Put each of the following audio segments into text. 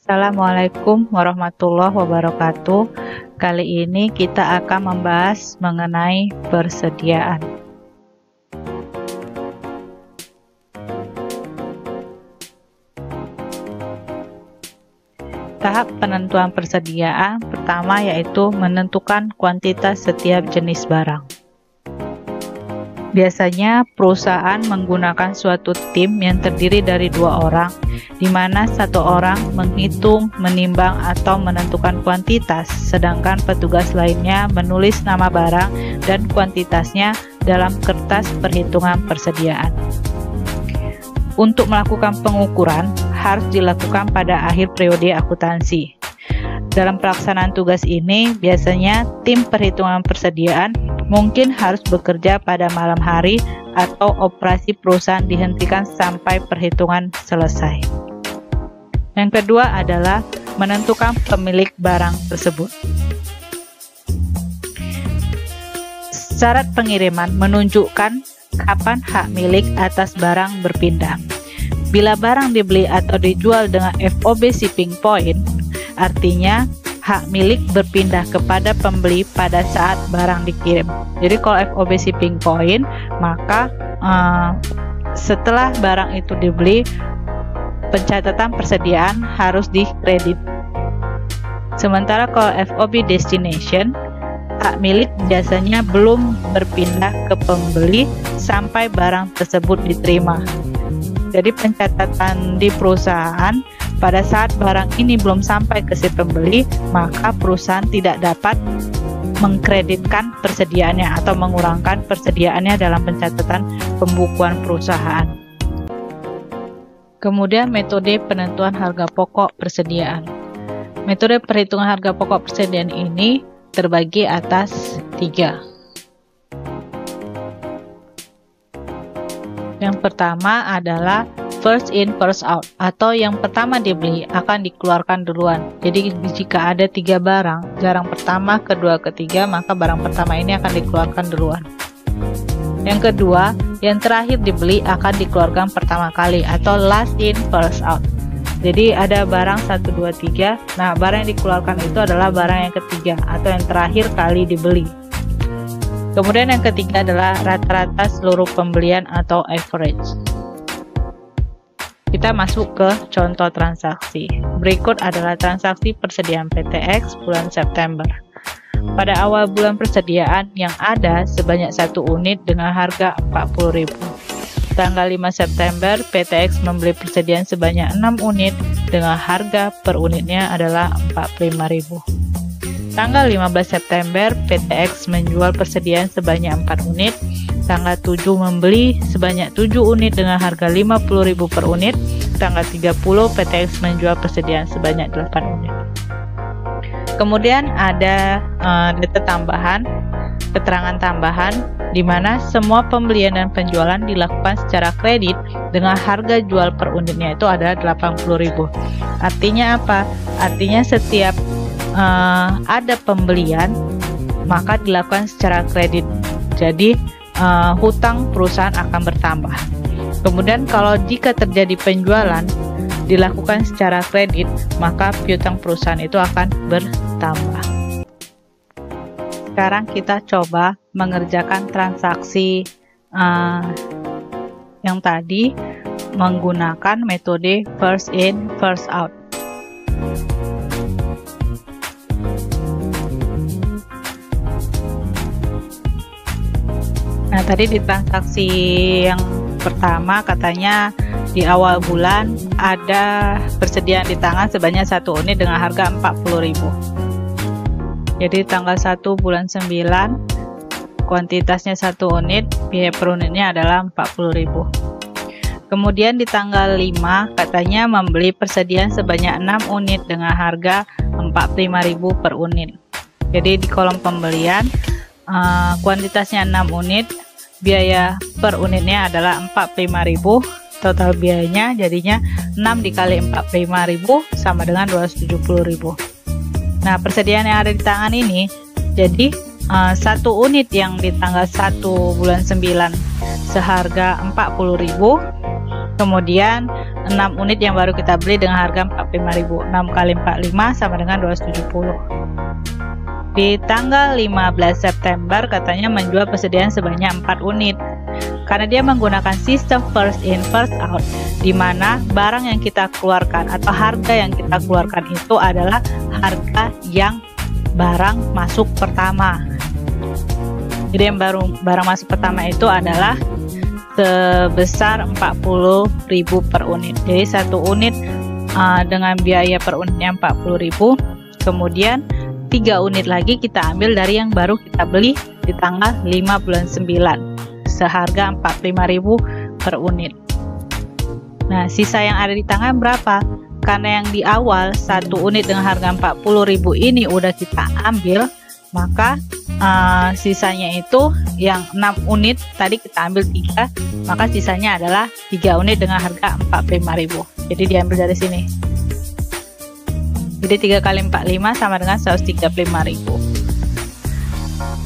Assalamualaikum warahmatullahi wabarakatuh. Kali ini kita akan membahas mengenai persediaan. Tahap penentuan persediaan pertama yaitu menentukan kuantitas setiap jenis barang. Biasanya perusahaan menggunakan suatu tim yang terdiri dari 2 orang, di mana 1 orang menghitung, menimbang, atau menentukan kuantitas, sedangkan petugas lainnya menulis nama barang dan kuantitasnya dalam kertas perhitungan persediaan. Untuk melakukan pengukuran harus dilakukan pada akhir periode akuntansi. Dalam pelaksanaan tugas ini, biasanya tim perhitungan persediaan mungkin harus bekerja pada malam hari atau operasi perusahaan dihentikan sampai perhitungan selesai. Yang kedua adalah menentukan pemilik barang tersebut. Syarat pengiriman menunjukkan kapan hak milik atas barang berpindah. Bila barang dibeli atau dijual dengan FOB shipping point, artinya hak milik berpindah kepada pembeli pada saat barang dikirim. Jadi kalau FOB shipping point, maka setelah barang itu dibeli, pencatatan persediaan harus dikredit. Sementara kalau FOB destination, hak milik biasanya belum berpindah ke pembeli sampai barang tersebut diterima. Jadi pencatatan di perusahaan pada saat barang ini belum sampai ke si pembeli, maka perusahaan tidak dapat mengkreditkan persediaannya atau mengurangkan persediaannya dalam pencatatan pembukuan perusahaan. Kemudian metode penentuan harga pokok persediaan. Metode perhitungan harga pokok persediaan ini terbagi atas 3. Yang pertama adalah first in first out, atau yang pertama dibeli akan dikeluarkan duluan. Jadi jika ada 3 barang, barang pertama, kedua, ketiga, maka barang pertama ini akan dikeluarkan duluan. Yang kedua, yang terakhir dibeli akan dikeluarkan pertama kali, atau last in first out. Jadi ada barang 1, 2, 3. Nah, barang yang dikeluarkan itu adalah barang yang ketiga atau yang terakhir kali dibeli. Kemudian yang ketiga adalah rata-rata seluruh pembelian atau average. Kita masuk ke contoh transaksi. Berikut adalah transaksi persediaan PTX bulan September. Pada awal bulan persediaan yang ada sebanyak 1 unit dengan harga 40.000. Tanggal 5 September, PTX membeli persediaan sebanyak 6 unit dengan harga per unitnya adalah 45.000. Tanggal 15 September, PTX menjual persediaan sebanyak 4 unit. Tanggal 7 membeli sebanyak 7 unit dengan harga 50.000 per unit. Tanggal 30, PTX menjual persediaan sebanyak 8 unit. Kemudian ada data tambahan, keterangan tambahan, di mana semua pembelian dan penjualan dilakukan secara kredit dengan harga jual per unitnya itu adalah 80.000. Artinya apa? Artinya setiap ada pembelian maka dilakukan secara kredit, jadi hutang perusahaan akan bertambah. Kemudian kalau jika terjadi penjualan dilakukan secara kredit, maka piutang perusahaan itu akan bertambah. Sekarang kita coba mengerjakan transaksi yang tadi menggunakan metode first in first out. Nah, tadi di transaksi yang pertama katanya di awal bulan ada persediaan di tangan sebanyak 1 unit dengan harga 40.000. Jadi tanggal 1 bulan 9 kuantitasnya 1 unit, biaya per unitnya adalah 40.000. Kemudian di tanggal 5 katanya membeli persediaan sebanyak 6 unit dengan harga 45.000 per unit. Jadi di kolom pembelian kuantitasnya 6 unit, biaya per unitnya adalah 45.000, total biayanya jadinya 6 dikali 45.000 sama dengan 270.000. Nah, persediaan yang ada di tangan ini, jadi 1 unit yang di tanggal 1 bulan 9 seharga 40.000, kemudian 6 unit yang baru kita beli dengan harga 45.000. 6 kali 45 sama dengan 270. Di tanggal 15 September katanya menjual persediaan sebanyak 4 unit. Karena dia menggunakan sistem first in first out, di mana barang yang kita keluarkan atau harga yang kita keluarkan itu adalah harga yang barang masuk pertama. Jadi yang barang masuk pertama itu adalah sebesar 40.000 per unit. Jadi satu unit dengan biaya per unitnya 40.000. Kemudian 3 unit lagi kita ambil dari yang baru kita beli di tanggal 5 bulan 9 seharga 45.000 per unit. Nah, sisa yang ada di tangan berapa? Karena yang di awal satu unit dengan harga 40.000 ini udah kita ambil, maka sisanya itu yang 6 unit tadi kita ambil 3, maka sisanya adalah 3 unit dengan harga 45.000. Jadi diambil dari sini. Jadi 3 kali 45 sama dengan 135.000.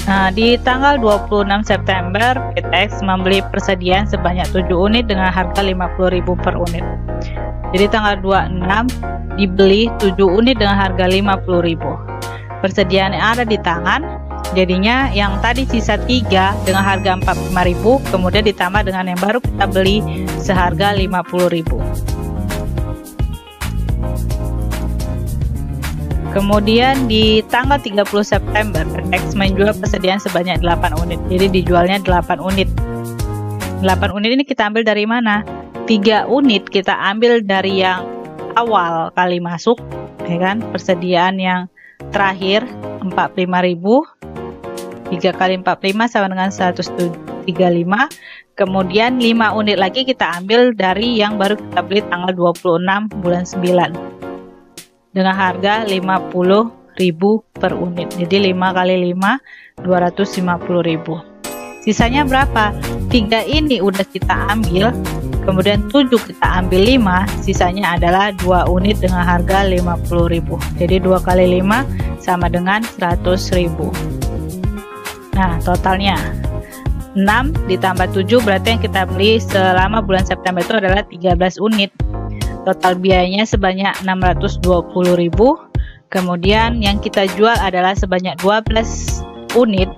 Nah, di tanggal 26 September PTX membeli persediaan sebanyak 7 unit dengan harga 50.000 per unit. Jadi tanggal 26 dibeli 7 unit dengan harga 50.000. Persediaan yang ada di tangan, jadinya yang tadi sisa 3 dengan harga 45.000, kemudian ditambah dengan yang baru kita beli seharga 50.000. Kemudian di tanggal 30 September PTX menjual persediaan sebanyak 8 unit. Jadi dijualnya 8 unit. 8 unit ini kita ambil dari mana? 3 unit kita ambil dari yang awal kali masuk, ya kan? Persediaan yang terakhir 45.000. 3 kali 45 sama dengan 135. Kemudian 5 unit lagi kita ambil dari yang baru kita beli tanggal 26 bulan 9 dengan harga 50.000 per unit. Jadi 5 kali 5 250.000. Sisanya berapa? 3 ini udah kita ambil, kemudian 7 kita ambil 5, sisanya adalah 2 unit dengan harga 50.000. Jadi 2 kali 5 sama dengan 100.000. Nah, totalnya 6 ditambah 7 berarti yang kita beli selama bulan September itu adalah 13 unit. Total biayanya sebanyak 620.000. Kemudian yang kita jual adalah sebanyak 12 unit.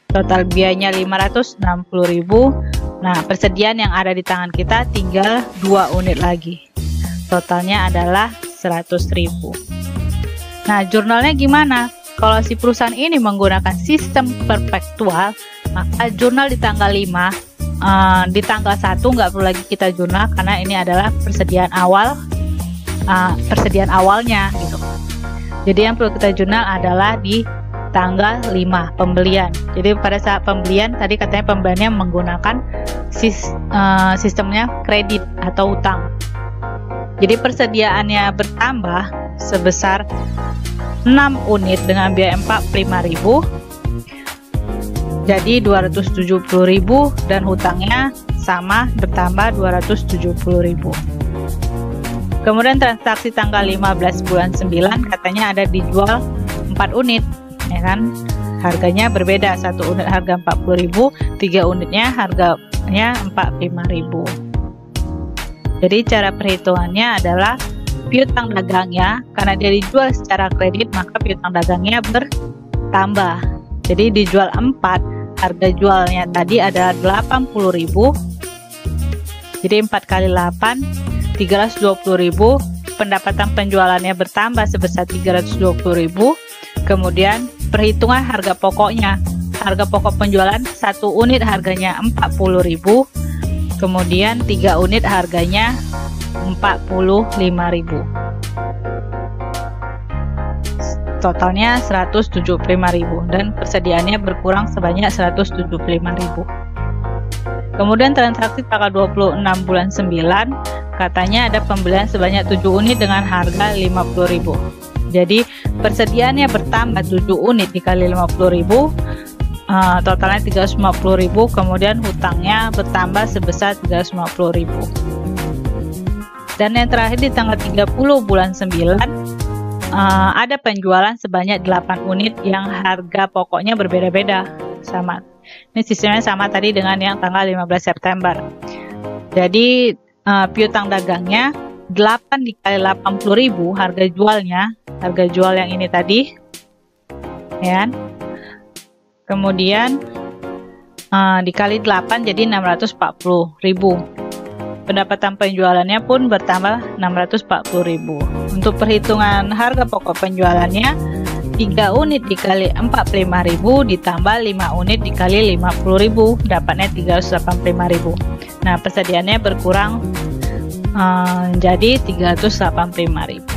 Total biayanya 560.000. Nah, persediaan yang ada di tangan kita tinggal 2 unit lagi. Totalnya adalah 100.000. Nah, jurnalnya gimana? Kalau si perusahaan ini menggunakan sistem perpetual, maka jurnal di tanggal 5, di tanggal 1 nggak perlu lagi kita jurnal karena ini adalah persediaan awal, persediaan awalnya gitu. Jadi yang perlu kita jurnal adalah di tanggal 5 pembelian. Jadi pada saat pembelian tadi katanya pembeliannya menggunakan sistemnya kredit atau utang. Jadi persediaannya bertambah sebesar 6 unit dengan biaya 45.000. Jadi 270.000 dan hutangnya sama bertambah 270.000. Kemudian transaksi tanggal 15 bulan 9 katanya ada dijual 4 unit, ya kan? Harganya berbeda, 1 unit harga 40.000, 3 unitnya harganya 45.000. Jadi cara perhitungannya adalah piutang dagangnya, karena dia dijual secara kredit maka piutang dagangnya bertambah. Jadi dijual 4, harga jualnya tadi adalah 80.000. Jadi 4 kali 8 320.000. Pendapatan penjualannya bertambah sebesar 320.000. Kemudian perhitungan harga pokoknya. Harga pokok penjualan 1 unit harganya 40.000. Kemudian 3 unit harganya 45.000. Totalnya 175.000 dan persediaannya berkurang sebanyak 175.000. Kemudian transaksi tanggal 26 bulan 9 katanya ada pembelian sebanyak 7 unit dengan harga 50.000. Jadi persediaannya bertambah 7 unit dikali 50.000, totalnya 350.000. Kemudian hutangnya bertambah sebesar 350.000. Dan yang terakhir di tanggal 30 bulan 9 ada penjualan sebanyak 8 unit yang harga pokoknya berbeda-beda. Sama. Ini sistemnya sama tadi dengan yang tanggal 15 September. Jadi piutang dagangnya 8 dikali 80.000 harga jualnya, harga jual yang ini tadi, ya. Kemudian dikali 8 jadi 640.000. Pendapatan penjualannya pun bertambah 640.000. Untuk perhitungan harga pokok penjualannya 3 unit dikali 45.000 ditambah 5 unit dikali 50.000, dapatnya 385.000. Nah, persediaannya berkurang jadi 385.000.